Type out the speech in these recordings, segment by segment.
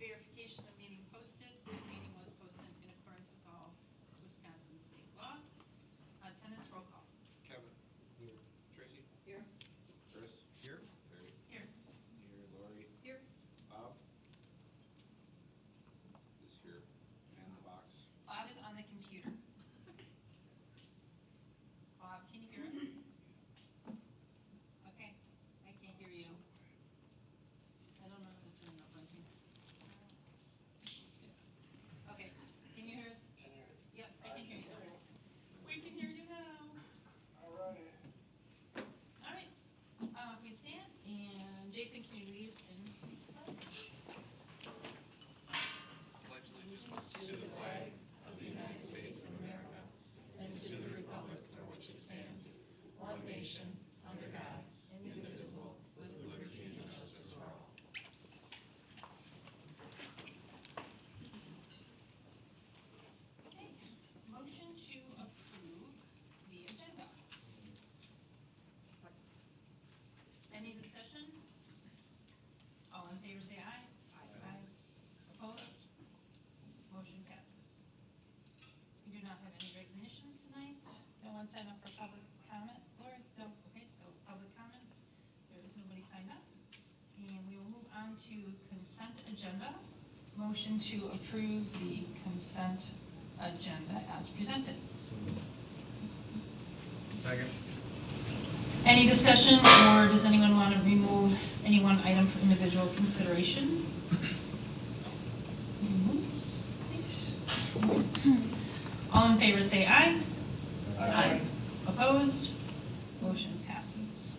Verification of meeting posted. This meeting was posted in accordance with all Wisconsin state law. Attendance roll call. Kevin. Here. Tracy. Here. Chris. Here. Terry. Here. Here. Lori. Here. Bob. Is here. And the box. Bob is on the computer. Bob, can you hear us? Okay, I can't hear you. I don't know how to turn it up on here. Okay, can you hear us? Yep, I can hear you now. We can hear you now. All right. All right, we stand, and Jason, can you lead us in pledge? Pledge allegiance to the flag of the United States of America and to the republic for which it stands, one nation, under God, indivisible, with liberty and justice for all. Okay, motion to approve the agenda. Any discussion? All in favor say aye. Aye. Opposed? Motion passes. We do not have any recognitions tonight. No one signed up for public comment, Lori? No, okay, so public comment. There is nobody signed up. And we will move on to consent agenda. Motion to approve the consent agenda as presented. Second. Any discussion, or does anyone want to remove any one item for individual consideration? Nice. All in favor say aye. Aye. Opposed? Motion passes.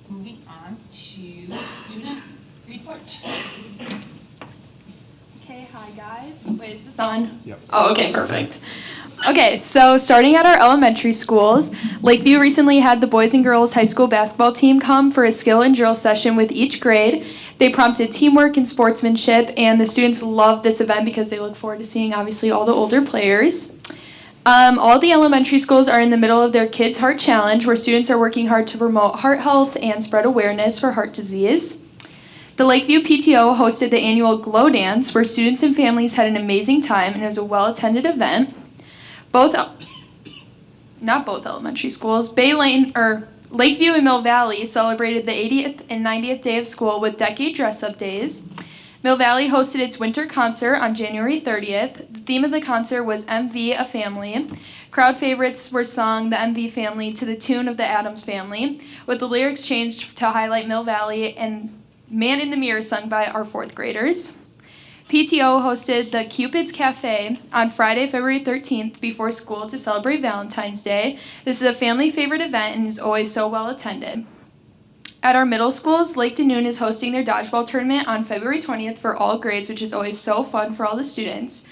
Moving on to student report. Okay, hi guys. Wait, is this on? Yep. Oh, okay, perfect. Okay, so starting at our elementary schools, Lakeview recently had the boys and girls high school basketball team come for a skill and drill session with each grade. They prompted teamwork and sportsmanship, and the students loved this event because they look forward to seeing, obviously, all the older players. All the elementary schools are in the middle of their Kids Heart Challenge, where students are working hard to promote heart health and spread awareness for heart disease. The Lakeview PTO hosted the annual Glow Dance, where students and families had an amazing time, and it was a well-attended event. Not both elementary schools, Lakeview and Mill Valley celebrated the 80th and 90th day of school with decade dress-up days. Mill Valley hosted its winter concert on January 30th. The theme of the concert was MV, a Family. Crowd favorites were sung, the MV Family, to the tune of the Addams Family, with the lyrics changed to highlight Mill Valley and Man in the Mirror sung by our fourth graders. PTO hosted the Cupid's Cafe on Friday, February 13th before school to celebrate Valentine's Day. This is a family favorite event and is always so well attended. At our middle schools, Lake Danoon is hosting their dodgeball tournament on February 20th for all grades, which is always so fun for all the students.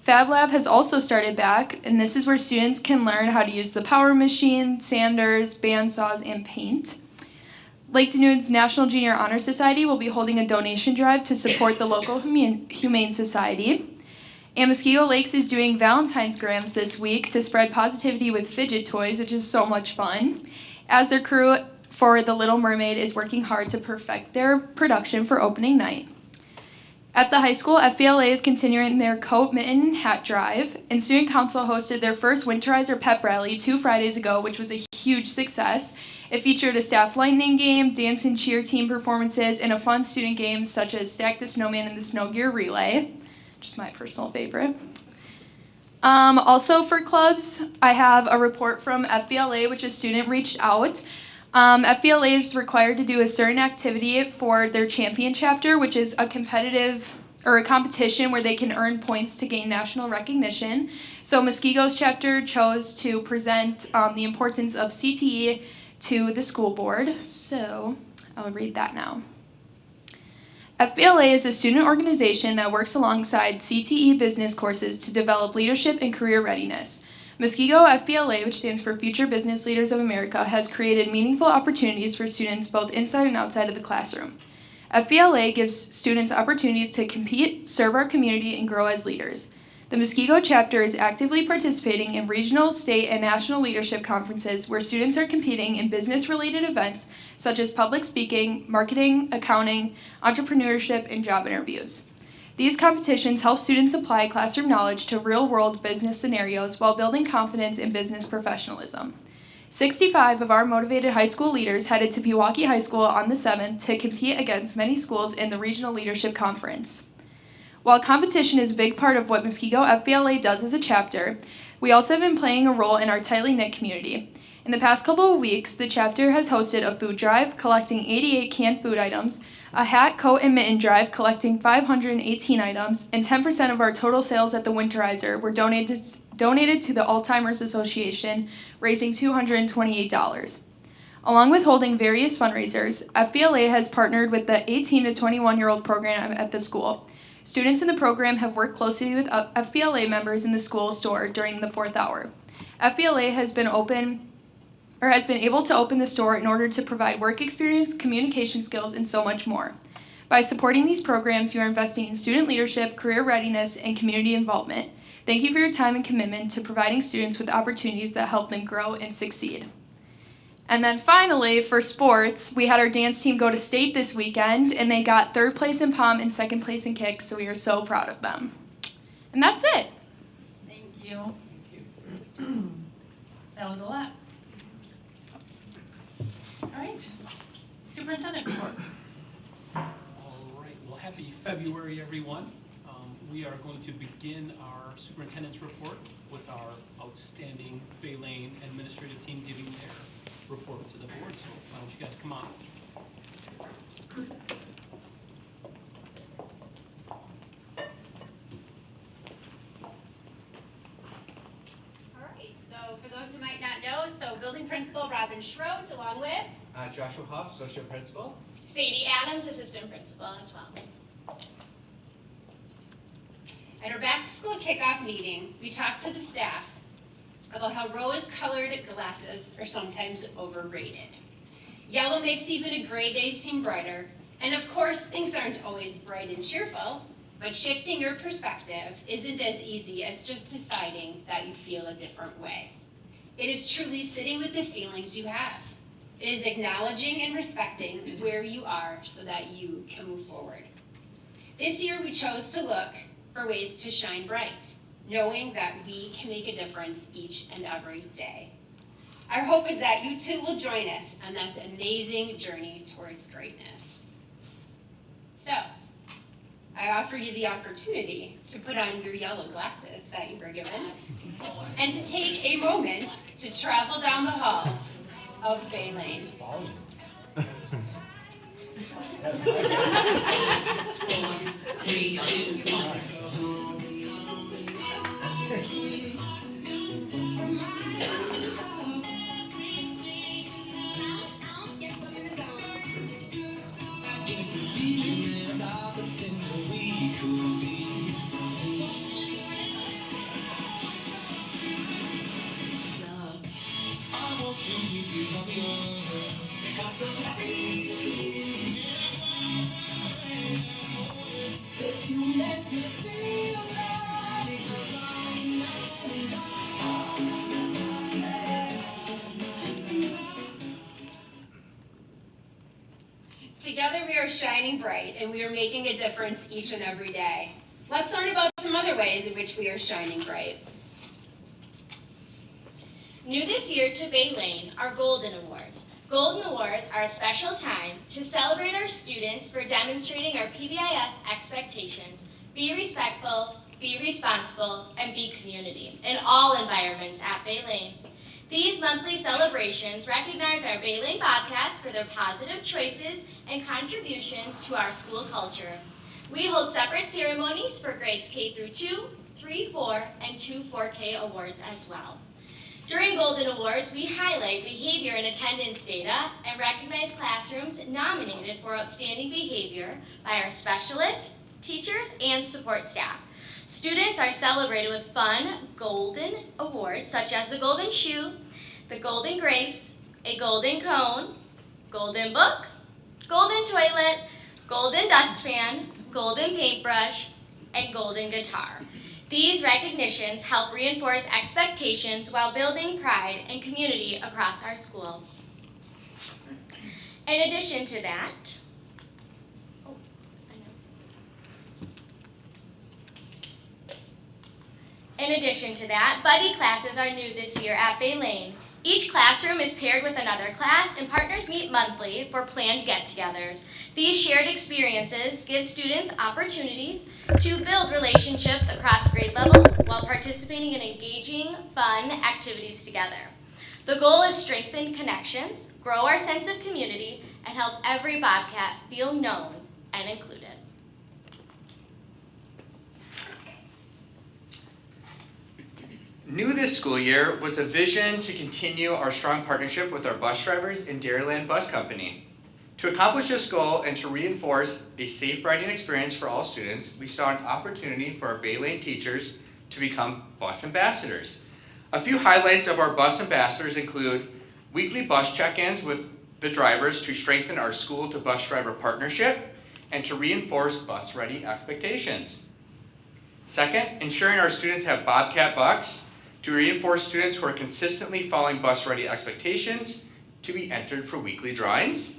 Fab Lab has also started back, and this is where students can learn how to use the power machine, sanders, bandsaws, and paint. Lake Danoon's National Junior Honor Society will be holding a donation drive to support the local Humane Society. And Mosquito Lakes is doing Valentine's Grams this week to spread positivity with fidget toys, which is so much fun, as their crew for The Little Mermaid is working hard to perfect their production for opening night. At the high school, FBLA is continuing their coat, mitten, and hat drive, and Student Council hosted their first Winterizer pep rally 2 Fridays ago, which was a huge success. It featured a staff lightning game, dance and cheer team performances, and a fun student game such as Stack the Snowman and the Snow Gear Relay, which is my personal favorite. Also for clubs, I have a report from FBLA, which a student reached out. FBLA is required to do a certain activity for their champion chapter, which is a competition where they can earn points to gain national recognition. So Muskogeo's chapter chose to present the importance of CTE to the school board. So I'll read that now. FBLA is a student organization that works alongside CTE business courses to develop leadership and career readiness. Muskego FBLA, which stands for Future Business Leaders of America, has created meaningful opportunities for students both inside and outside of the classroom. FBLA gives students opportunities to compete, serve our community, and grow as leaders. The Muskego chapter is actively participating in regional, state, and national leadership conferences where students are competing in business-related events such as public speaking, marketing, accounting, entrepreneurship, and job interviews. These competitions help students apply classroom knowledge to real-world business scenarios while building confidence in business professionalism. 65 of our motivated high school leaders headed to Pewaukee High School on the 7th to compete against many schools in the Regional Leadership Conference. While competition is a big part of what Muskego FBLA does as a chapter, we also have been playing a role in our tightly knit community. In the past couple of weeks, the chapter has hosted a food drive collecting 88 canned food items, a hat, coat, and mitten drive collecting 518 items, and 10% of our total sales at the Winterizer were donated to the Alzheimer's Association, raising $228. Along with holding various fundraisers, FBLA has partnered with the 18 to 21-year-old program at the school. Students in the program have worked closely with FBLA members in the school store during the 4th hour. FBLA has been able to open the store in order to provide work experience, communication skills, and so much more. By supporting these programs, you are investing in student leadership, career readiness, and community involvement. Thank you for your time and commitment to providing students with opportunities that help them grow and succeed. And then finally, for sports, we had our dance team go to state this weekend, and they got 3rd place in pom and 2nd place in kick, so we are so proud of them. And that's it. Thank you. That was a lot. All right. Superintendent report. All right. Well, happy February, everyone. We are going to begin our superintendent's report with our outstanding Bay Lane administrative team giving their report to the board. So why don't you guys come on? All right, so for those who might not know, building principal Robin Schroet, along with Joshua Huff, Associate Principal. Sadie Adams, assistant principal as well. At our back to school kickoff meeting, we talked to the staff about how rose-colored glasses are sometimes overrated. Yellow makes even a gray day seem brighter, and of course, things aren't always bright and cheerful, but shifting your perspective isn't as easy as just deciding that you feel a different way. It is truly sitting with the feelings you have. It is acknowledging and respecting where you are so that you can move forward. This year, we chose to look for ways to shine bright, knowing that we can make a difference each and every day. Our hope is that you too will join us on this amazing journey towards greatness. So, I offer you the opportunity to put on your yellow glasses that you were given and to take a moment to travel down the halls of Bay Lane. 3, 2, 1. Together we are shining bright and we are making a difference each and every day. Let's learn about some other ways in which we are shining bright. New this year to Bay Lane are Golden Awards. Golden Awards are a special time to celebrate our students for demonstrating our PBIS expectations, be respectful, be responsible, and be community in all environments at Bay Lane. These monthly celebrations recognize our Bay Lane Bobcats for their positive choices and contributions to our school culture. We hold separate ceremonies for grades K through 2, 3, 4, and 2 4K awards as well. During Golden Awards, we highlight behavior and attendance data and recognize classrooms nominated for outstanding behavior by our specialists, teachers, and support staff. Students are celebrated with fun Golden Awards such as the Golden Shoe, the Golden Grapes, a Golden Cone, Golden Book, Golden Toilet, Golden Dustpan, Golden Paintbrush, and Golden Guitar. These recognitions help reinforce expectations while building pride and community across our school. In addition to that, In addition to that, buddy classes are new this year at Bay Lane. Each classroom is paired with another class, and partners meet monthly for planned get-togethers. These shared experiences give students opportunities to build relationships across grade levels while participating in engaging, fun activities together. The goal is strengthen connections, grow our sense of community, and help every Bobcat feel known and included. New this school year was a vision to continue our strong partnership with our bus drivers and Dairyland Bus Company. To accomplish this goal and to reinforce a safe riding experience for all students, we saw an opportunity for our Bay Lane teachers to become bus ambassadors. A few highlights of our bus ambassadors include weekly bus check-ins with the drivers to strengthen our school-to-bus driver partnership and to reinforce bus-ready expectations. Second, ensuring our students have Bobcat bucks to reinforce students who are consistently following bus-ready expectations to be entered for weekly drawings.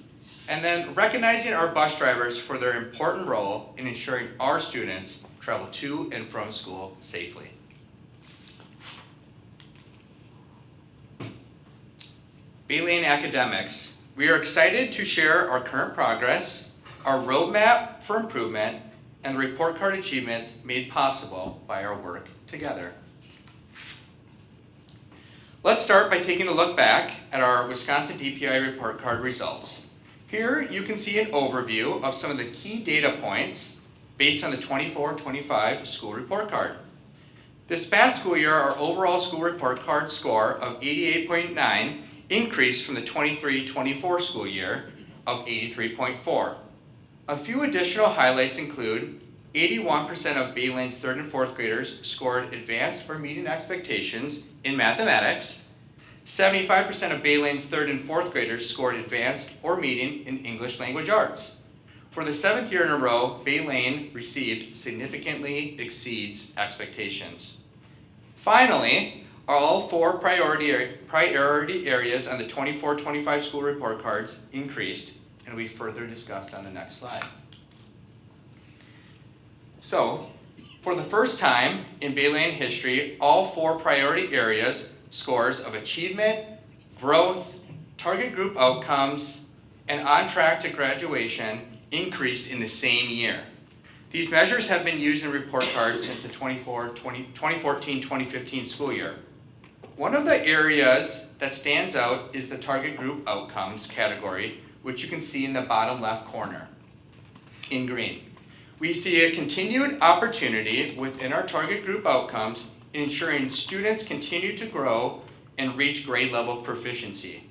And then recognizing our bus drivers for their important role in ensuring our students travel to and from school safely. Bay Lane Academics. We are excited to share our current progress, our roadmap for improvement, and the report card achievements made possible by our work together. Let's start by taking a look back at our Wisconsin DPI report card results. Here you can see an overview of some of the key data points based on the 24-25 school report card. This past school year, our overall school report card score of 88.9 increased from the 23-24 school year of 83.4. A few additional highlights include 81% of Bay Lane's 3rd and 4th graders scored advanced or meeting expectations in mathematics. 75% of Bay Lane's 3rd and 4th graders scored advanced or meeting in English language arts. For the 7th year in a row, Bay Lane received significantly exceeds expectations. Finally, all 4 priority areas on the 24-25 school report cards increased, and we further discussed on the next slide. So, for the first time in Bay Lane history, all 4 priority areas scores of achievement, growth, target group outcomes, and on track to graduation increased in the same year. These measures have been used in report cards since the 2014-2015 school year. One of the areas that stands out is the target group outcomes category, which you can see in the bottom left corner in green. We see a continued opportunity within our target group outcomes in ensuring students continue to grow and reach grade level proficiency.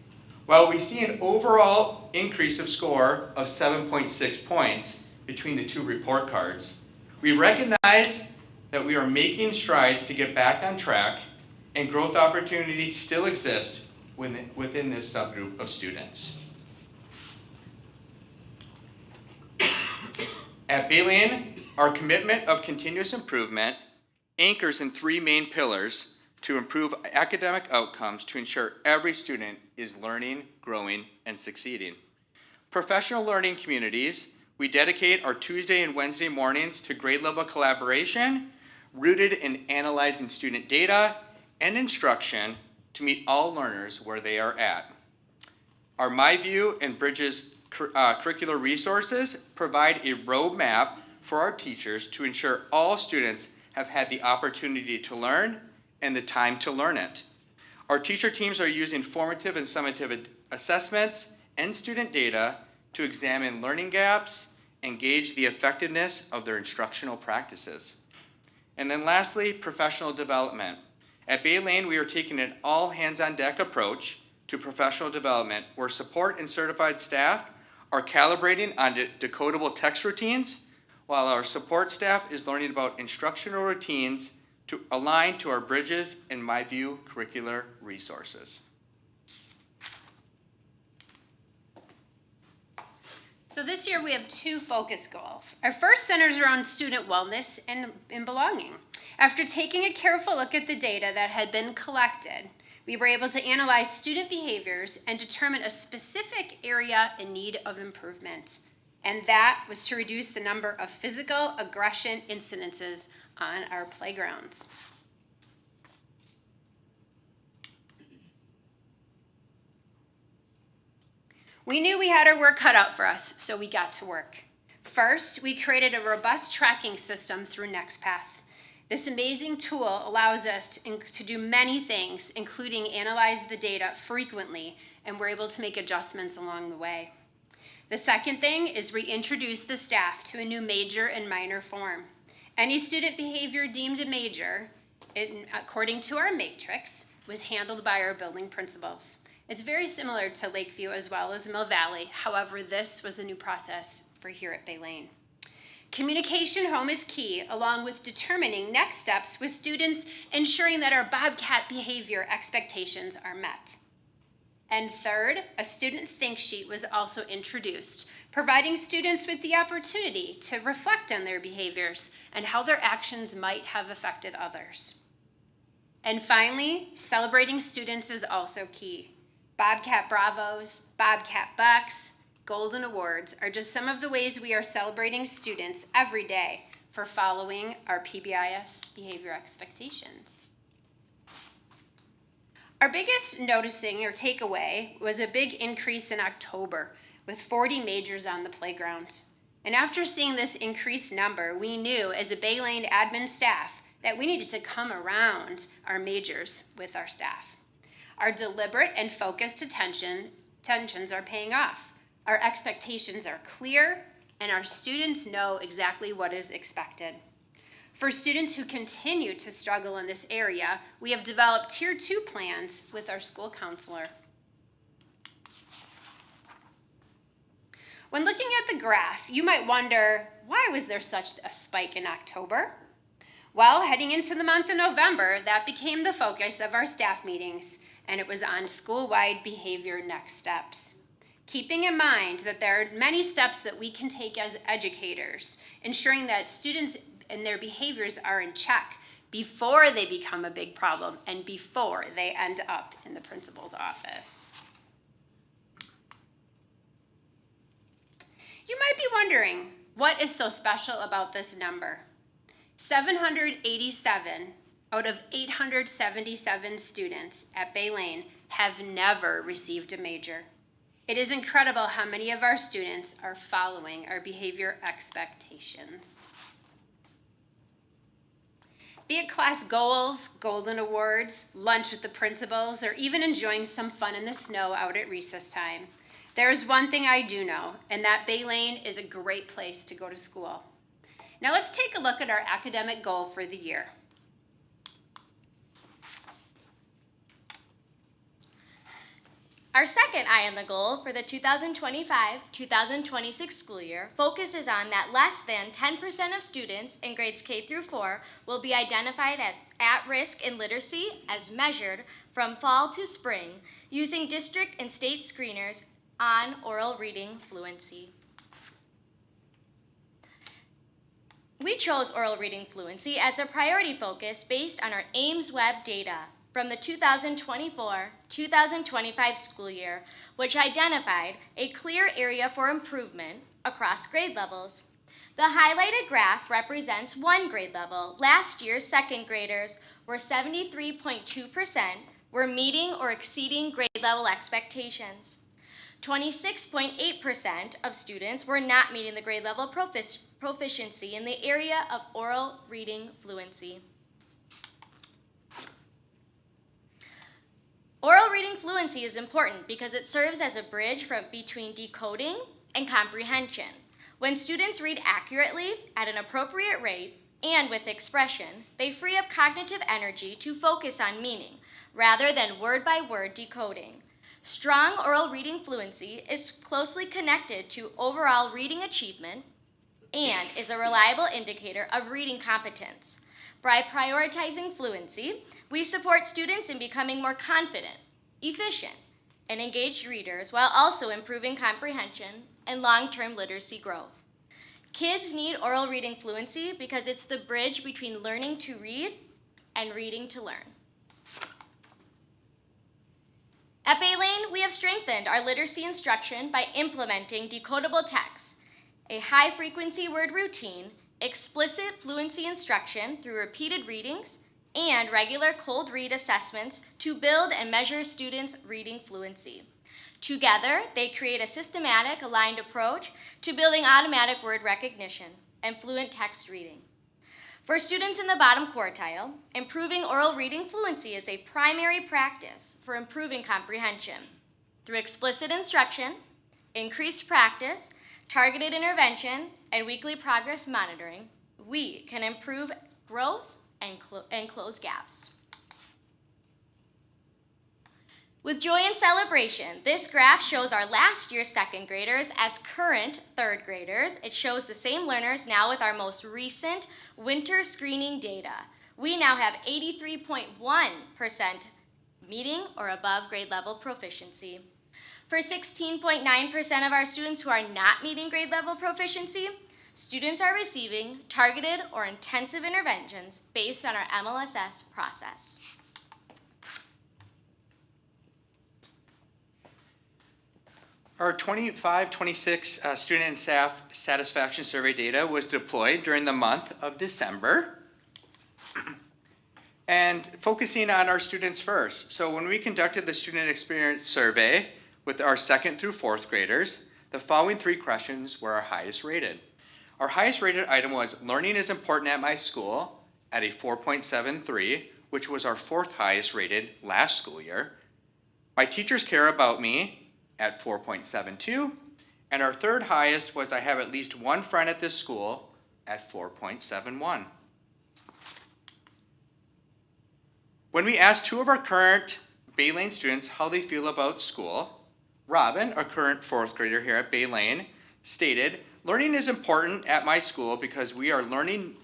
While we see an overall increase of score of 7.6 points between the 2 report cards, we recognize that we are making strides to get back on track and growth opportunities still exist within this subgroup of students. At Bay Lane, our commitment of continuous improvement anchors in 3 main pillars to improve academic outcomes to ensure every student is learning, growing, and succeeding. Professional learning communities, we dedicate our Tuesday and Wednesday mornings to grade level collaboration, rooted in analyzing student data and instruction to meet all learners where they are at. Our MyView and Bridges curricular resources provide a roadmap for our teachers to ensure all students have had the opportunity to learn and the time to learn it. Our teacher teams are using formative and summative assessments and student data to examine learning gaps and gauge the effectiveness of their instructional practices. And then lastly, professional development. At Bay Lane, we are taking an all hands-on-deck approach to professional development where support and certified staff are calibrating on decodable text routines, while our support staff is learning about instructional routines to align to our Bridges and MyView curricular resources. So this year we have 2 focus goals. Our first centers around student wellness and belonging. After taking a careful look at the data that had been collected, we were able to analyze student behaviors and determine a specific area in need of improvement. And that was to reduce the number of physical aggression incidences on our playgrounds. We knew we had our work cut out for us, so we got to work. First, we created a robust tracking system through NextPath. This amazing tool allows us to do many things, including analyze the data frequently, and we're able to make adjustments along the way. The second thing is reintroduce the staff to a new major and minor form. Any student behavior deemed a major, according to our matrix, was handled by our building principals. It's very similar to Lakeview as well as Mill Valley. However, this was a new process for here at Bay Lane. Communication home is key, along with determining next steps with students, ensuring that our Bobcat behavior expectations are met. And third, a student think sheet was also introduced, providing students with the opportunity to reflect on their behaviors and how their actions might have affected others. And finally, celebrating students is also key. Bobcat Bravos, Bobcat Bucks, Golden Awards are just some of the ways we are celebrating students every day for following our PBIS behavior expectations. Our biggest noticing or takeaway was a big increase in October with 40 majors on the playground. And after seeing this increased number, we knew as a Bay Lane admin staff that we needed to come around our majors with our staff. Our deliberate and focused attentions are paying off. Our expectations are clear, and our students know exactly what is expected. For students who continue to struggle in this area, we have developed Tier 2 plans with our school counselor. When looking at the graph, you might wonder, why was there such a spike in October? Well, heading into the month of November, that became the focus of our staff meetings, and it was on school-wide behavior next steps. Keeping in mind that there are many steps that we can take as educators, ensuring that students and their behaviors are in check before they become a big problem and before they end up in the principal's office. You might be wondering, what is so special about this number? 787 out of 877 students at Bay Lane have never received a major. It is incredible how many of our students are following our behavior expectations. Be it class goals, golden awards, lunch with the principals, or even enjoying some fun in the snow out at recess time, there is one thing I do know, and that Bay Lane is a great place to go to school. Now let's take a look at our academic goal for the year. Our second eye on the goal for the 2025-2026 school year focuses on that less than 10% of students in grades K through 4 will be identified at risk in literacy as measured from fall to spring using district and state screeners on oral reading fluency. We chose oral reading fluency as a priority focus based on our Ames Web data from the 2024-2025 school year, which identified a clear area for improvement across grade levels. The highlighted graph represents one grade level. Last year's second graders were 73.2% were meeting or exceeding grade level expectations. 26.8% of students were not meeting the grade level proficiency in the area of oral reading fluency. Oral reading fluency is important because it serves as a bridge between decoding and comprehension. When students read accurately at an appropriate rate and with expression, they free up cognitive energy to focus on meaning rather than word-by-word decoding. Strong oral reading fluency is closely connected to overall reading achievement and is a reliable indicator of reading competence. By prioritizing fluency, we support students in becoming more confident, efficient, and engaged readers while also improving comprehension and long-term literacy growth. Kids need oral reading fluency because it's the bridge between learning to read and reading to learn. At Bay Lane, we have strengthened our literacy instruction by implementing decodable text, a high-frequency word routine, explicit fluency instruction through repeated readings, and regular cold read assessments to build and measure students' reading fluency. Together, they create a systematic, aligned approach to building automatic word recognition and fluent text reading. For students in the bottom quartile, improving oral reading fluency is a primary practice for improving comprehension. Through explicit instruction, increased practice, targeted intervention, and weekly progress monitoring, we can improve growth and close gaps. With joy and celebration, this graph shows our last year's second graders as current third graders. It shows the same learners now with our most recent winter screening data. We now have 83.1% meeting or above grade level proficiency. For 16.9% of our students who are not meeting grade level proficiency, students are receiving targeted or intensive interventions based on our MLSS process. Our 25-26 student and staff satisfaction survey data was deployed during the month of December. And focusing on our students first. So when we conducted the student experience survey with our second through fourth graders, the following three questions were our highest rated. Our highest rated item was learning is important at my school at a 4.73, which was our fourth highest rated last school year. My teachers care about me at 4.72, and our third highest was I have at least one friend at this school at 4.71. When we asked two of our current Bay Lane students how they feel about school, Robin, our current fourth grader here at Bay Lane, stated, learning is important at my school because we are learning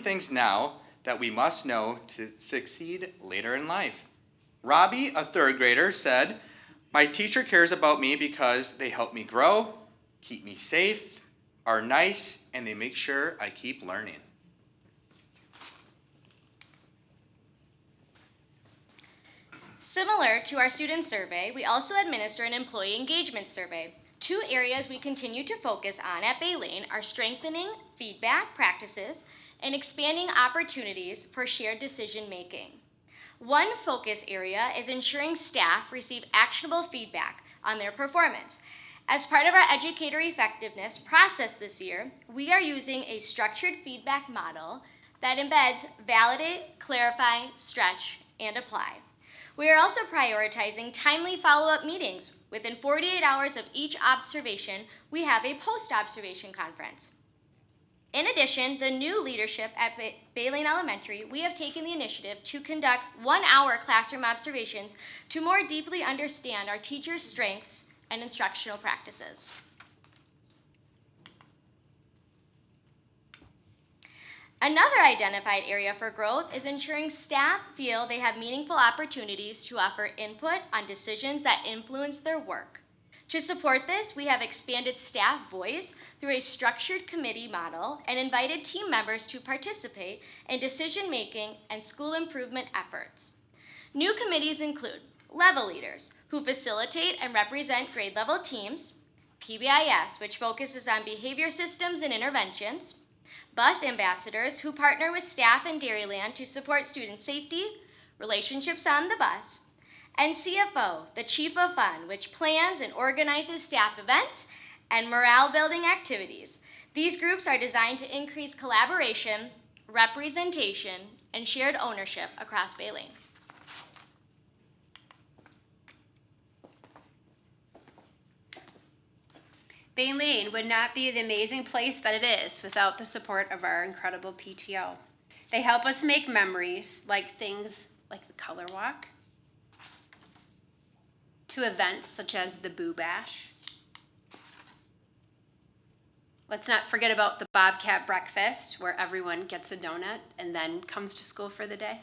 things now that we must know to succeed later in life. Robbie, a third grader, said, my teacher cares about me because they help me grow, keep me safe, are nice, and they make sure I keep learning. Similar to our student survey, we also administer an employee engagement survey. Two areas we continue to focus on at Bay Lane are strengthening feedback practices and expanding opportunities for shared decision making. One focus area is ensuring staff receive actionable feedback on their performance. As part of our educator effectiveness process this year, we are using a structured feedback model that embeds validate, clarify, stretch, and apply. We are also prioritizing timely follow-up meetings. Within 48 hours of each observation, we have a post-observation conference. In addition, the new leadership at Bay Lane Elementary, we have taken the initiative to conduct 1-hour classroom observations to more deeply understand our teachers' strengths and instructional practices. Another identified area for growth is ensuring staff feel they have meaningful opportunities to offer input on decisions that influence their work. To support this, we have expanded staff voice through a structured committee model and invited team members to participate in decision-making and school improvement efforts. New committees include level leaders, who facilitate and represent grade level teams, PBIS, which focuses on behavior systems and interventions, bus ambassadors, who partner with staff in Dairyland to support student safety, relationships on the bus, and CFO, the Chief of Fun, which plans and organizes staff events and morale-building activities. These groups are designed to increase collaboration, representation, and shared ownership across Bay Lane. Bay Lane would not be the amazing place that it is without the support of our incredible PTO. They help us make memories, like things like the Color Walk, to events such as the Boo Bash. Let's not forget about the Bobcat Breakfast, where everyone gets a donut and then comes to school for the day.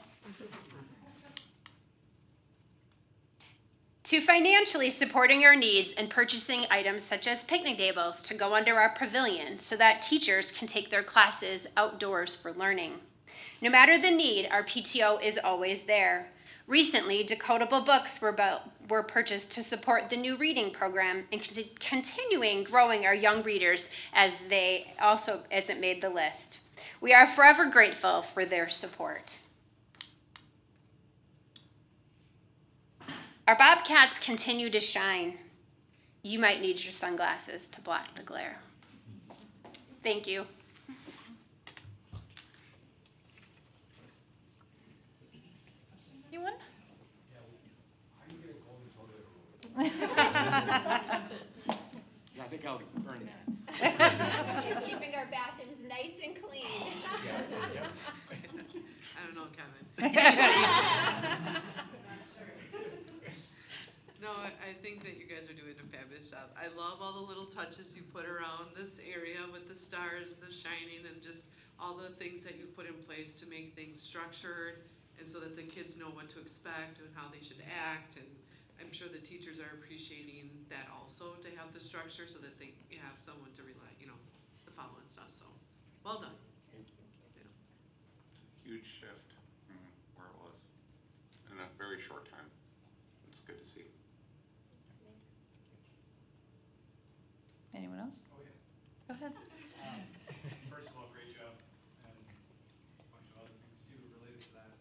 To financially supporting our needs and purchasing items such as picnic tables to go under our pavilion so that teachers can take their classes outdoors for learning. No matter the need, our PTO is always there. Recently, decodable books were purchased to support the new reading program and continuing growing our young readers as it made the list. We are forever grateful for their support. Our Bobcats continue to shine. You might need your sunglasses to block the glare. Thank you. Anyone? Yeah, I think I'll earn that. Keeping our bathrooms nice and clean. I don't know, Kevin. No, I think that you guys are doing a fabulous job. I love all the little touches you put around this area with the stars and the shining and just all the things that you've put in place to make things structured and so that the kids know what to expect and how they should act. And I'm sure the teachers are appreciating that also, to have the structure so that they have someone to rely, to follow and stuff. So, well done. It's a huge shift from where it was in a very short time. It's good to see. Anyone else? Oh, yeah. Go ahead. First of all, great job, and a bunch of other things too related to that.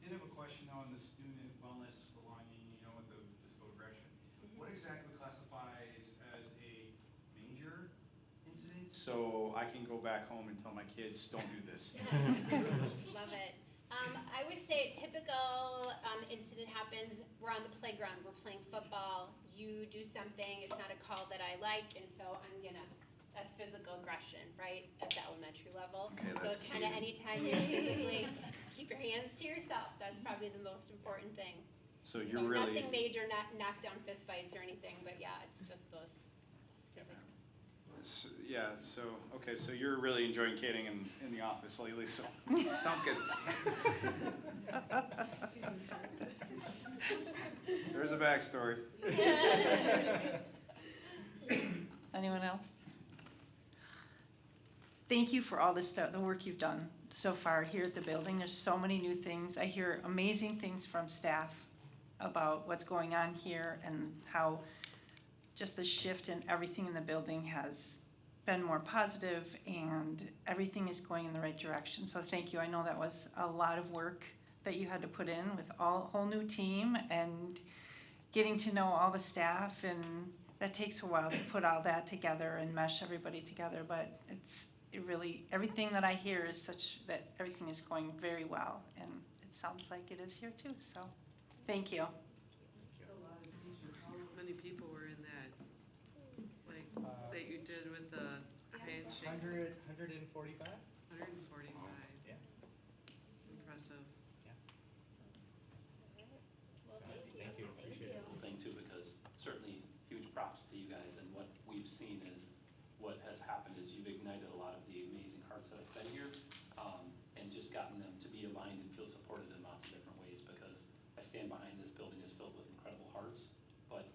Did have a question though on the student wellness belonging, with the physical aggression. What exactly classifies as a major incident? So I can go back home and tell my kids, don't do this. Love it. I would say a typical incident happens, we're on the playground, we're playing football, you do something, it's not a call that I like, and so that's physical aggression, right, at the elementary level. Okay, So that's it's kind of key. anytime you physically keep your hands to yourself, that's probably the most important thing. So So you're really, nothing major, not knockdown fist fights or anything, but yeah, it's just those physical. so you're really enjoying Kating in the office lately, so sounds good. There's a backstory. Anyone else? Thank you for all the stuff, the work you've done so far here at the building. There's so many new things. I hear amazing things from staff about what's going on here and how just the shift in everything in the building has been more positive and everything is going in the right direction. So thank you. I know that was a lot of work that you had to put in with a whole new team and getting to know all the staff, and that takes a while to put all that together and mesh everybody together, but it really, everything that I hear is such that everything is going very well, and it sounds like it is here too, so thank you. A lot of teachers. How many people were in that? That you did with the handshake? 145? 145. Yeah. Impressive. Well, Thank you, appreciate it. Thing too, because certainly huge props to you guys, and what we've seen is what has happened is you've ignited a lot of the amazing hearts that have been here, and just gotten them to be aligned and feel supported in lots of different ways, because I stand behind this building is filled with incredible hearts, but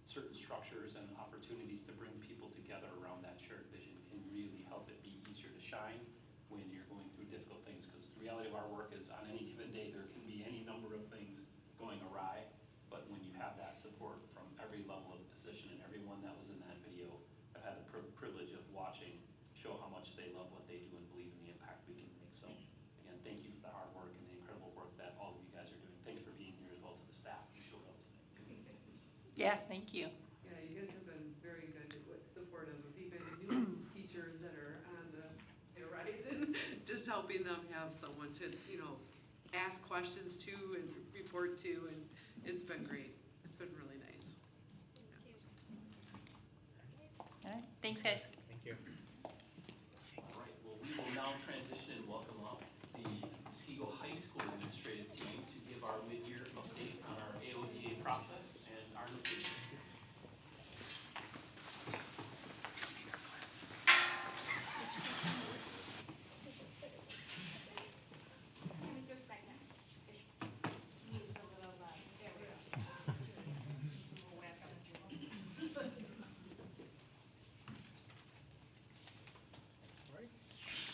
certain structures and opportunities to bring people together around that shared vision can really help it be easier to shine when you're going through difficult things, because the reality of our work is on any given day there can be any number of things going awry, but when you have that support from every level of position, and everyone that was in that video, I've had the privilege of watching show how much they love what they do and believe in the impact we can make. So again, thank you for the hard work and the incredible work that all of you guys are doing. Thanks for being here as well, to the staff who showed up tonight. Yeah, thank you. Yeah, you guys have been very good with supportive of even new teachers that are on the horizon, just helping them have someone to, ask questions to and report to, and it's been great. It's been really nice. All right, thanks guys. Thank you. All right, well, we will now transition and welcome up the Muskego High School administrative team to give our mid-year update on our AODA process and our location.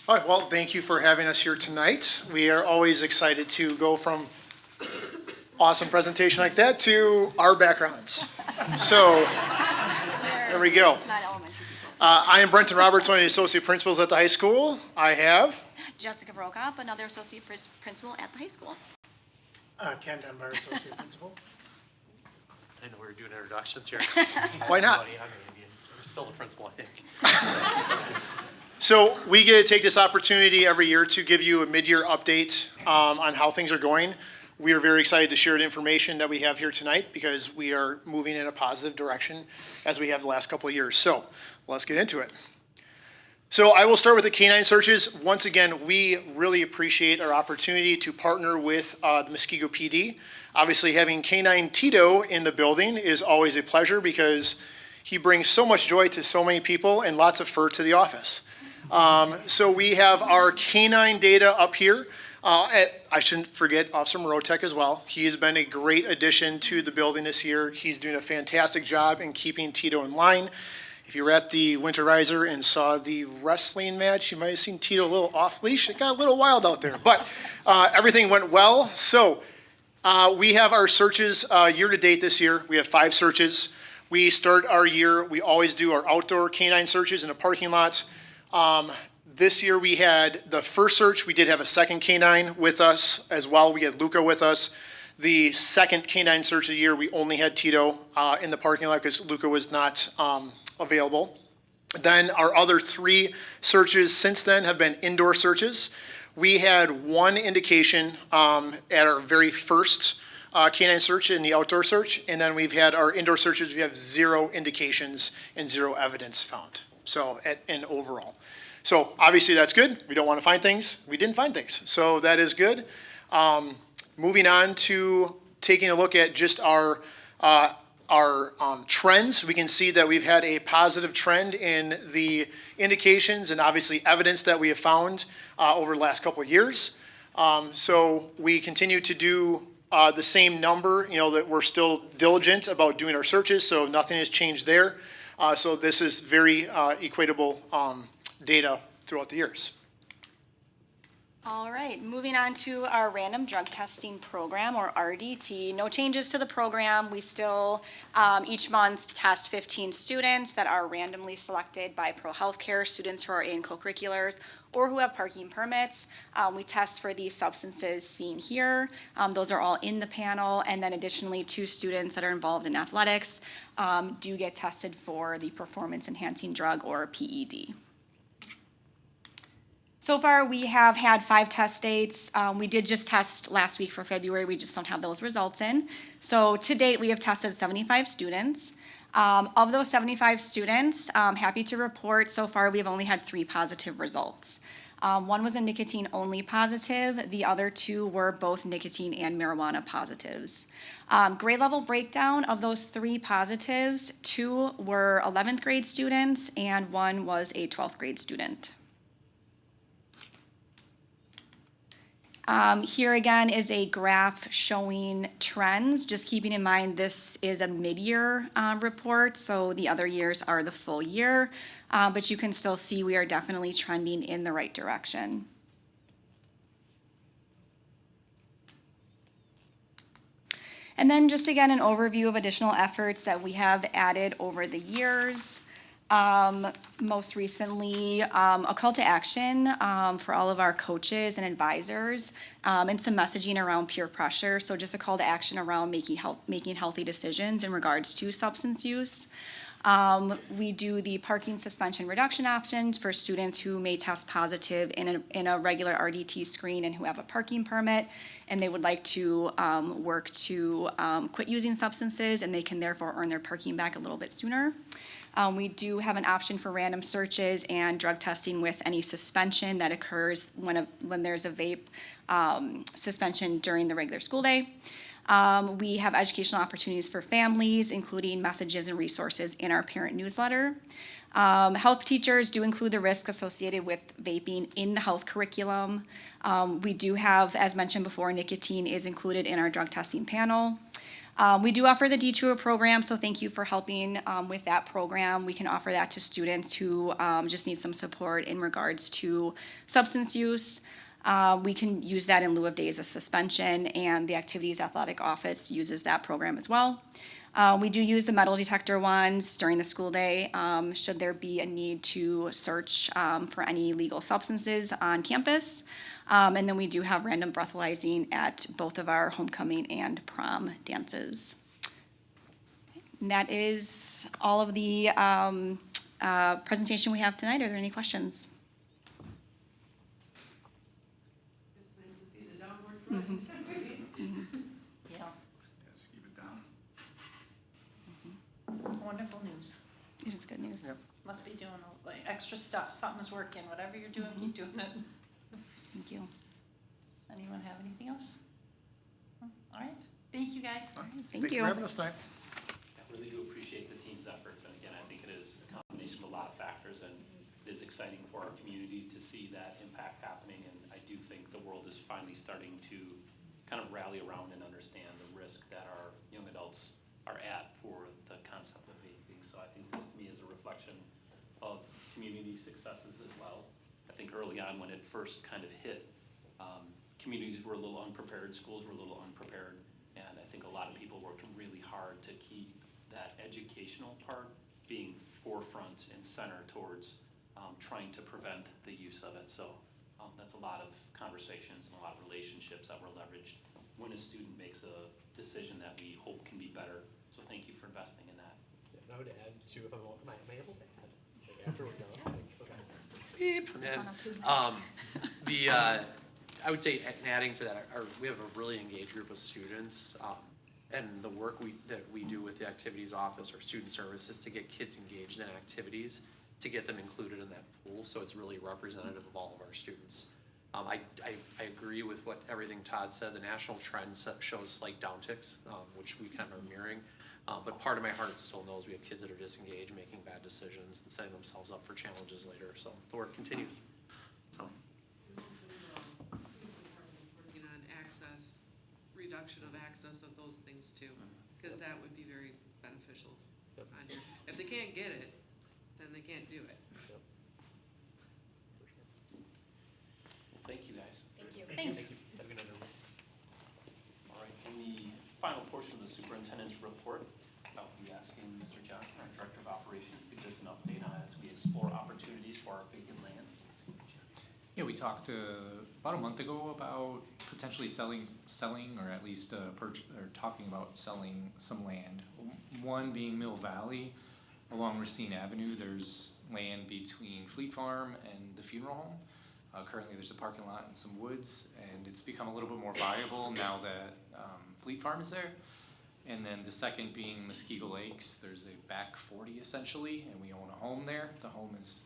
All right, well, thank you for having us here tonight. We are always excited to go from awesome presentation like that to our backgrounds. So, there we go. Not elementary people. I am Brenton Roberts, one of the associate principals at the high school. I have Jessica Brokop, another associate principal at the high school. Ken Dunbar, associate principal. I didn't know we were doing introductions here. Why not? I'm still the principal, I think. So we get to take this opportunity every year to give you a mid-year update on how things are going. We are very excited to share the information that we have here tonight because we are moving in a positive direction as we have the last couple of years. So let's get into it. So I will start with the canine searches. Once again, we really appreciate our opportunity to partner with the Muskego PD. Obviously, having Canine Tito in the building is always a pleasure because he brings so much joy to so many people and lots of fur to the office. So we have our canine data up here. I shouldn't forget Officer Morotek as well. He has been a great addition to the building this year. He's doing a fantastic job in keeping Tito in line. If you were at the Winterizer and saw the wrestling match, you might have seen Tito a little off leash. It got a little wild out there, but everything went well. So we have our searches year to date this year. We have 5 searches. We start our year, we always do our outdoor canine searches in the parking lots. This year we had the first search. We did have a second canine with us as well. We had Luca with us. The second canine search of the year, we only had Tito in the parking lot because Luca was not available. Then our other 3 searches since then have been indoor searches. We had 1 indication at our very first canine search in the outdoor search, and then we've had our indoor searches, we have 0 indications and 0 evidence found, so in overall. So obviously that's good. We don't want to find things. We didn't find things, so that is good. Moving on to taking a look at just our trends, we can see that we've had a positive trend in the indications and obviously evidence that we have found over the last couple of years. So we continue to do the same number, that we're still diligent about doing our searches, so nothing has changed there. So this is very equatable data throughout the years. All right, moving on to our random drug testing program, or RDT. No changes to the program. We still each month test 15 students that are randomly selected by Pro Healthcare, students who are in co-curriculars or who have parking permits. We test for these substances seen here. Those are all in the panel, and then additionally 2 students that are involved in athletics do get tested for the performance enhancing drug, or PED. So far, we have had 5 test dates. We did just test last week for February. We just don't have those results in. So to date, we have tested 75 students. Of those 75 students, I'm happy to report so far we have only had 3 positive results. 1 was a nicotine-only positive. The other 2 were both nicotine and marijuana positives. Grade level breakdown of those 3 positives, 2 were 11th grade students and 1 was a 12th grade student. Here again is a graph showing trends, just keeping in mind this is a mid-year report, so the other years are the full year, but you can still see we are definitely trending in the right direction. And then just again an overview of additional efforts that we have added over the years. Most recently, a call to action for all of our coaches and advisors, and some messaging around peer pressure. So just a call to action around making healthy decisions in regards to substance use. We do the parking suspension reduction options for students who may test positive in a regular RDT screen and who have a parking permit, and they would like to work to quit using substances, and they can therefore earn their parking back a little bit sooner. We do have an option for random searches and drug testing with any suspension that occurs when there's a vape suspension during the regular school day. We have educational opportunities for families, including messages and resources in our parent newsletter. Health teachers do include the risk associated with vaping in the health curriculum. We do have, as mentioned before, nicotine is included in our drug testing panel. We do offer the D-Tour program, so thank you for helping with that program. We can offer that to students who just need some support in regards to substance use. We can use that in lieu of days of suspension, and the Activities Athletic Office uses that program as well. We do use the metal detector ones during the school day, should there be a need to search for any illegal substances on campus. And then we do have random breathalyzing at both of our homecoming and prom dances. And that is all of the presentation we have tonight. Are there any questions? It's nice to see the downward trend. Yeah, Just keep it down. wonderful news. It is good news. Yep. Must be doing like extra stuff. Something's working. Whatever you're doing, keep doing it. Thank you. Anyone have anything else? All right. Thank you, guys. Thank you. for having us tonight. I really do appreciate the team's efforts, and again, I think it is a combination of a lot of factors, and it is exciting for our community to see that impact happening, and I do think the world is finally starting to kind of rally around and understand the risk that our young adults are at for the concept of vaping. So I think this to me is a reflection of community successes as well. I think early on when it first kind of hit, communities were a little unprepared, schools were a little unprepared, and I think a lot of people worked really hard to keep that educational part being forefront and center towards trying to prevent the use of it. So that's a lot of conversations and a lot of relationships that were leveraged when a student makes a decision that we hope can be better. So thank you for investing in that. Yeah, and I would add too, if am I able to add like, after we're done? Okay. Beep. I would say, in adding to that, we have a really engaged group of students, and the work that we do with the activities office or student services to get kids engaged in activities, to get them included in that pool, so it's really representative of all of our students. I agree with everything Todd said. The national trend shows slight downticks, which we kind of are mirroring. But part of my heart still knows we have kids that are disengaged, making bad decisions, and setting themselves up for challenges later. So the work continues. So. Working on access, reduction of access of those things too, because that would be very beneficial. Yep. On here. If they can't get it, then they can't do it. Yep. For sure. Well, thank you guys. Thank you. Thanks. Thank you. Have a good night, everyone. All right, in the final portion of the superintendent's report, I'll be asking Mr. Johnson, our Director of Operations, to give us an update on as we explore opportunities for our vacant land. Yeah, we talked about a month ago about potentially selling, or at least talking about selling some land. One being Mill Valley along Racine Avenue. There's land between Fleet Farm and the funeral home. Currently, there's a parking lot and some woods, and it's become a little bit more viable now that Fleet Farm is there. And then the second being Muskego Lakes. There's a back 40 essentially, and we own a home there. The home is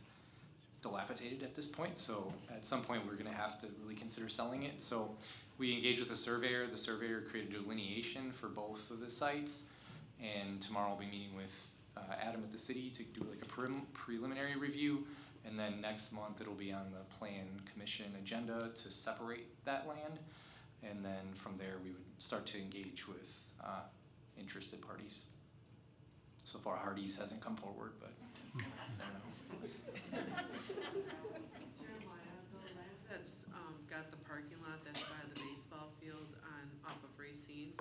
dilapidated at this point, so at some point we're gonna have to really consider selling it. So we engaged with a surveyor. The surveyor created a delineation for both of the sites, and tomorrow I'll be meeting with Adam at the city to do like a preliminary review, and then next month it'll be on the plan commission agenda to separate that land, and then from there we would start to engage with interested parties. So far Hardee's hasn't come forward, but I don't know. Jeremiah, the land that's got the parking lot that's by the baseball field off of Racine,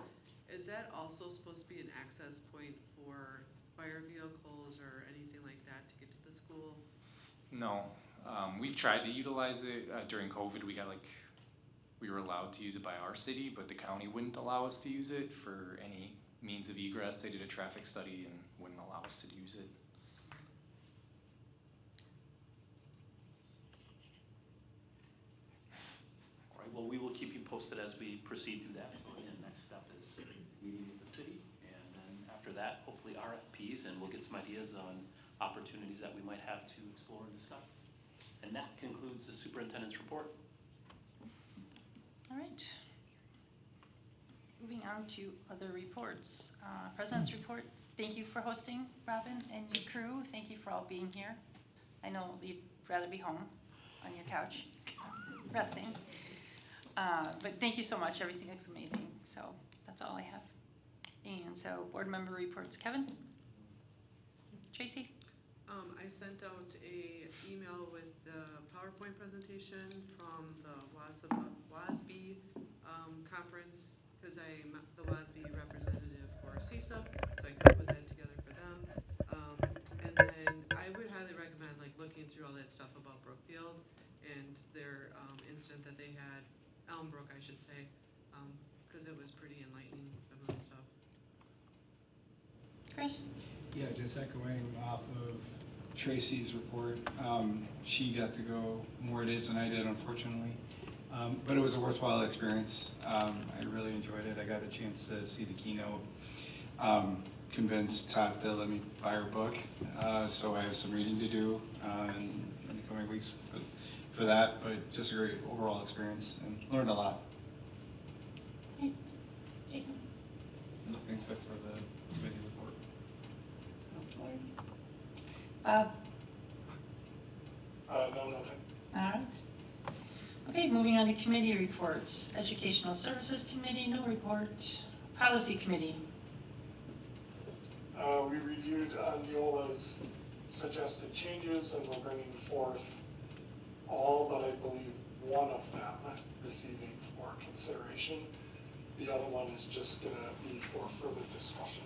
is that also supposed to be an access point for fire vehicles or anything like that to get to the school? No, we've tried to utilize it during COVID. We were allowed to use it by our city, but the county wouldn't allow us to use it for any means of egress. They did a traffic study and wouldn't allow us to use it. All right, well, we will keep you posted as we proceed through that. So again, next step is meeting with the city, and then after that, hopefully RFPs, and we'll get some ideas on opportunities that we might have to explore and discuss. And that concludes the superintendent's report. All right. Moving on to other reports. President's report, thank you for hosting, Robin, and your crew. Thank you for all being here. I know you'd rather be home on your couch, resting. But thank you so much. Everything looks amazing. So that's all I have. And so board member reports. Kevin? Tracy? I sent out a email with the PowerPoint presentation from the WASB conference, because I'm the WASB representative for CISA, so I can put that together for them. And then I would highly recommend looking through all that stuff about Brookfield and their incident that they had, Elmbrook I should say, because it was pretty enlightening, some of the stuff. Chris? Yeah, just echoing off of Tracy's report. She got to go more days than I did, unfortunately. But it was a worthwhile experience. I really enjoyed it. I got a chance to see the keynote. Convinced Todd to let me buy her book. So I have some reading to do in the coming weeks for that. But just a great overall experience and learned a lot. Jason? Nothing except for the committee report. Bob? No, nothing. All right. Okay, moving on to committee reports. Educational Services Committee, no report. Policy Committee. We reviewed Neola's suggested changes, and we're bringing forth all but I believe one of them this evening for consideration. The other one is just going to be for further discussion.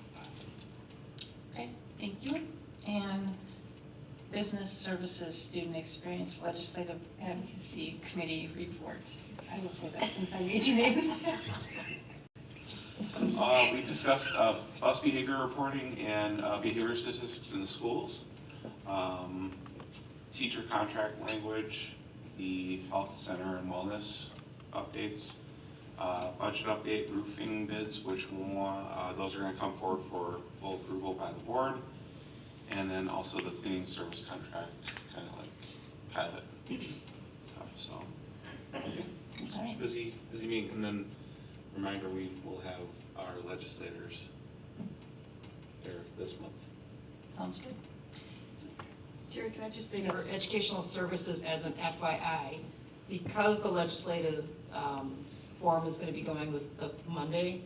Okay, thank you. And Business Services Student Experience Legislative Advocacy Committee report. I will say that since I read your name. We discussed bus behavior reporting and behavior statistics in the schools, teacher contract language, the health center and wellness updates, budget update, roofing bids, which those are going to come forward for full approval by the board, and then also the cleaning service contract, kind of like pilot stuff. So All right. busy meeting, and then reminder, we will have our legislators there this month. Sounds good. Terry, can I just say for educational services as an FYI, because the legislative forum is going to be going with the Monday,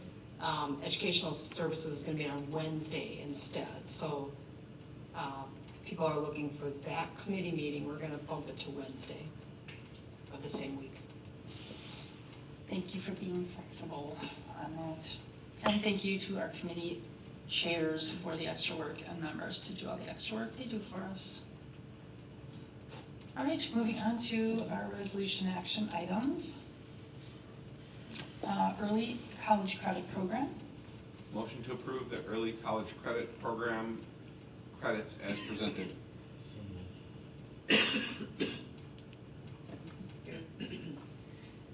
educational services is going to be on Wednesday instead. So if people are looking for that committee meeting, we're going to bump it to Wednesday of the same week. Thank you for being flexible on that. And thank you to our committee chairs for the extra work and members to do all the extra work they do for us. All right, moving on to our resolution action items. Early college credit program. Motion to approve the early college credit program credits as presented.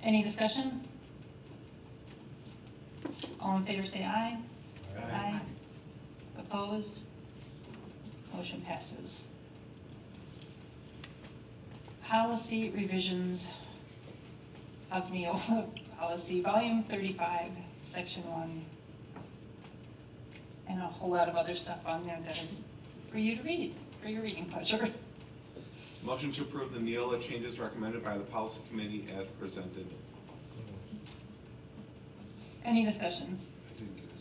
Any discussion? All in favor say aye. Aye. Opposed? Motion passes. Policy revisions of Neola Policy, Volume 35, Section 1, and a whole lot of other stuff on there that is for you to read, for your reading pleasure. Motion to approve the Neola changes recommended by the policy committee as presented. Any discussion? I didn't get a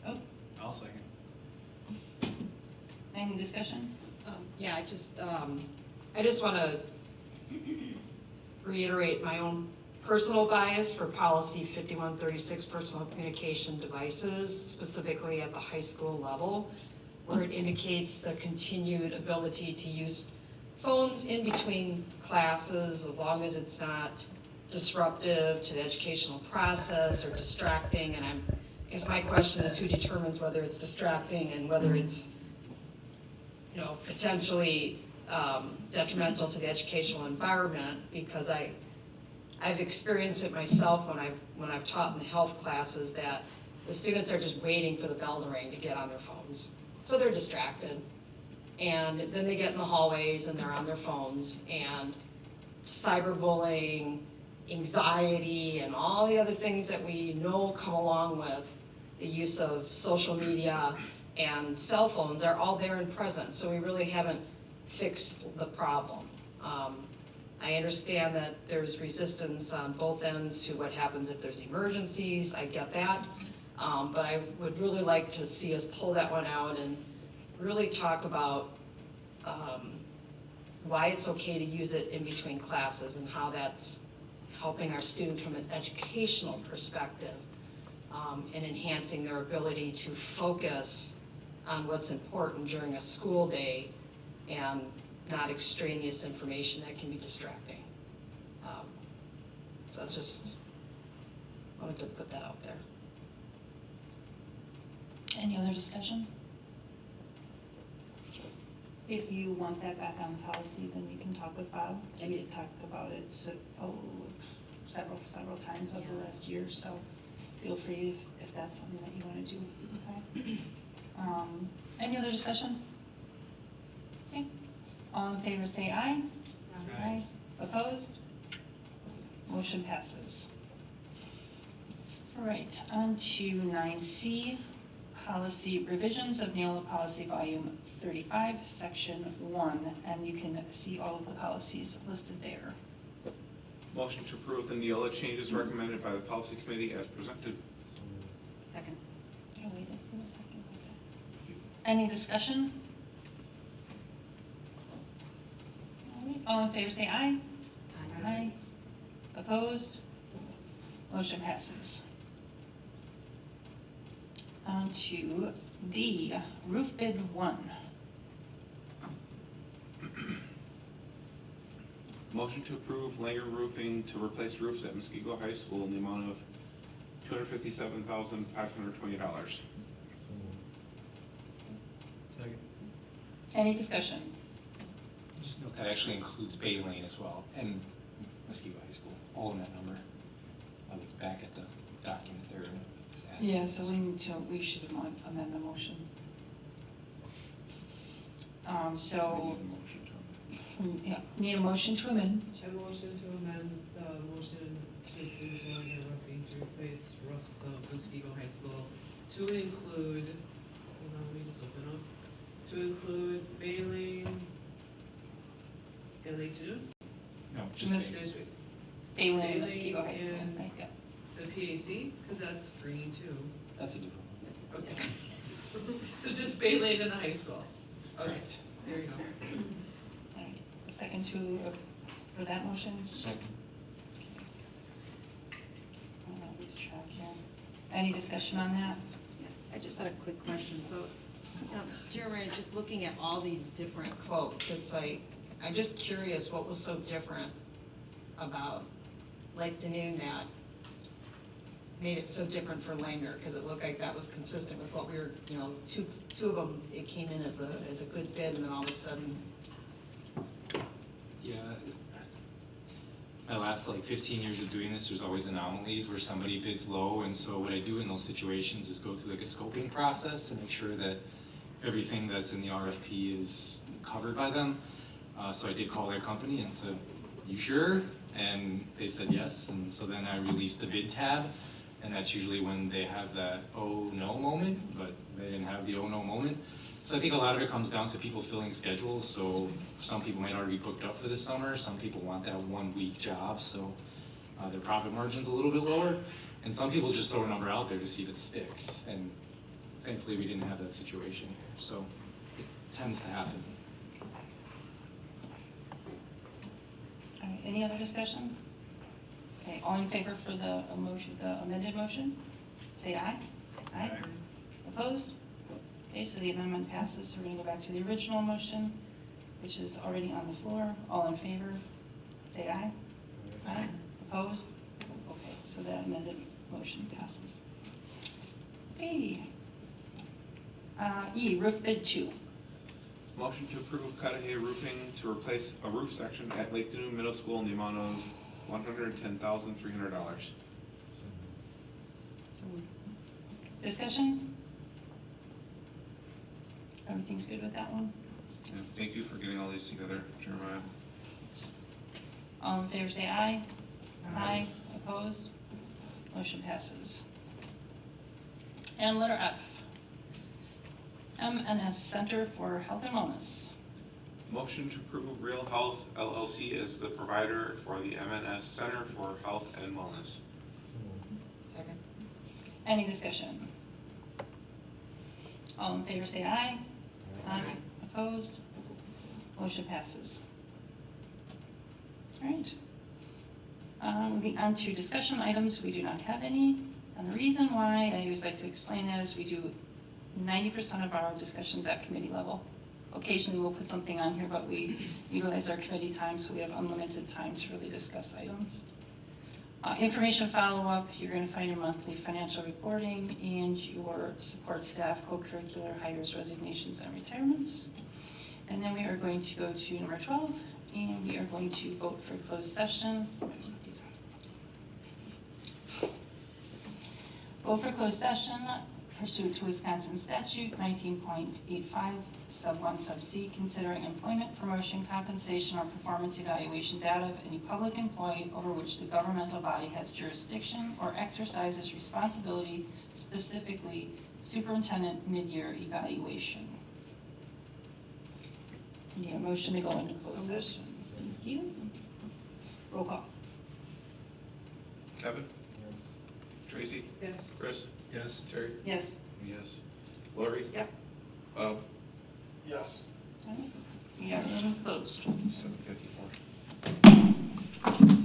second. Oh, I'll second. any discussion? Yeah, I just want to reiterate my own personal bias for policy 5136, personal communication devices, specifically at the high school level, where it indicates the continued ability to use phones in between classes as long as it's not disruptive to the educational process or distracting. And I guess my question is, who determines whether it's distracting and whether it's, potentially detrimental to the educational environment? Because I've experienced it myself when I've taught in the health classes that the students are just waiting for the bell to ring to get on their phones. So they're distracted. And then they get in the hallways and they're on their phones, and cyberbullying, anxiety, and all the other things that we know come along with the use of social media and cell phones are all there and present. So we really haven't fixed the problem. I understand that there's resistance on both ends to what happens if there's emergencies. I get that. But I would really like to see us pull that one out and really talk about why it's okay to use it in between classes and how that's helping our students from an educational perspective and enhancing their ability to focus on what's important during a school day and not extraneous information that can be distracting. So I just wanted to put that out there. Any other discussion? If you want that back on policy, then you can talk with Bob. We had talked about it several times over the last year, so feel free if that's something that you want to do, okay? Any other discussion? Okay, all in favor say aye. Aye. Opposed? Motion passes. All right, on to 9C, policy revisions of Neola Policy Volume 35, Section 1, and you can see all of the policies listed there. Motion to approve the Neola changes recommended by the policy committee as presented. Second. I waited for a second. Any discussion? All right, all in favor say aye. Aye. Opposed? Motion passes. On to D, roof bid 1. Motion to approve Langer Roofing to replace roofs at Muskego High School in the amount of $257,520. Second. Any discussion? Just note that actually includes Bay Lane as well, and Muskego High School, all in that number. I look back at the document there, and it's added. Yeah, so we should amend the motion. Need a motion to amend. A motion to amend the motion to approve Langer Roofing to replace roofs of Muskego High School to include, hold on, let me just open up, to include Bay Lane and Lake June? No, just Miss- Bay. Bay Lane, Bay Muskego High School, and- right, yeah. The PAC, because that's green too. That's a different one. Okay. So just Bay Lane and the high school. Okay, Correct. there you go. All right, a second for that motion? Second. I'll lose track here. Any discussion on that? I just had a quick question. So, Jeremiah, just looking at all these different quotes, it's like, I'm just curious what was so different about Lake Danoon that made it so different for Langer? Because it looked like that was consistent with what we were, two of them, it came in as a good bid, and then all of a sudden, Yeah, my last 15 years of doing this, there's always anomalies where somebody bids low, and so what I do in those situations is go through a scoping process to make sure that everything that's in the RFP is covered by them. So I did call their company and said, "You sure?" And they said yes, and so then I released the bid tab, and that's usually when they have that "oh no" moment, but they didn't have the "oh no" moment. So I think a lot of it comes down to people filling schedules, so some people might already be booked up for this summer, some people want that 1 week job, so their profit margin's a little bit lower, and some people just throw a number out there to see if it sticks, and thankfully we didn't have that situation here, so it tends to happen. All right, any other discussion? Okay, all in favor for the motion, the amended motion? Say aye. Aye. Opposed? Okay, so the amendment passes, so we're gonna go back to the original motion, which is already on the floor. All in favor? Say aye. Aye. Opposed? Okay, so that amended motion passes. Okay. E, roof bid 2. Motion to approve Cudahy Roofing to replace a roof section at Lake Danoon Middle School in the amount of $110,300. Discussion? Everything's good with that one? Yeah, thank you for getting all these together, Jeremiah. All in favor say aye. Aye. Opposed? Motion passes. And letter F, MNS Center for Health and Wellness. Motion to approve Real Health LLC as the provider for the MNS Center for Health and Wellness. second. Any discussion? All in favor say aye. Aye. Opposed? Motion passes. All right. Moving on to discussion items, we do not have any. And the reason why, I always like to explain that, is we do 90% of our discussions at committee level. Occasionally we'll put something on here, but we utilize our committee time, so we have unlimited time to really discuss items. Information follow-up, you're going to find your monthly financial reporting and your support staff, co-curricular hires, resignations, and retirements. And then we are going to go to number 12, and we are going to vote for closed session. Vote for closed session pursuant to Wisconsin statute 19.85, sub 1, sub c, considering employment, promotion, compensation, or performance evaluation data of any public employee over which the governmental body has jurisdiction or exercises responsibility, specifically superintendent mid-year evaluation. Need a motion to go into closed session. Thank you. Roll call. Kevin? Tracy? Yes. Chris? Yes. Terry? Yes. Yes. Lori? Yep. Bob? Yes. We are in closed. 7:54.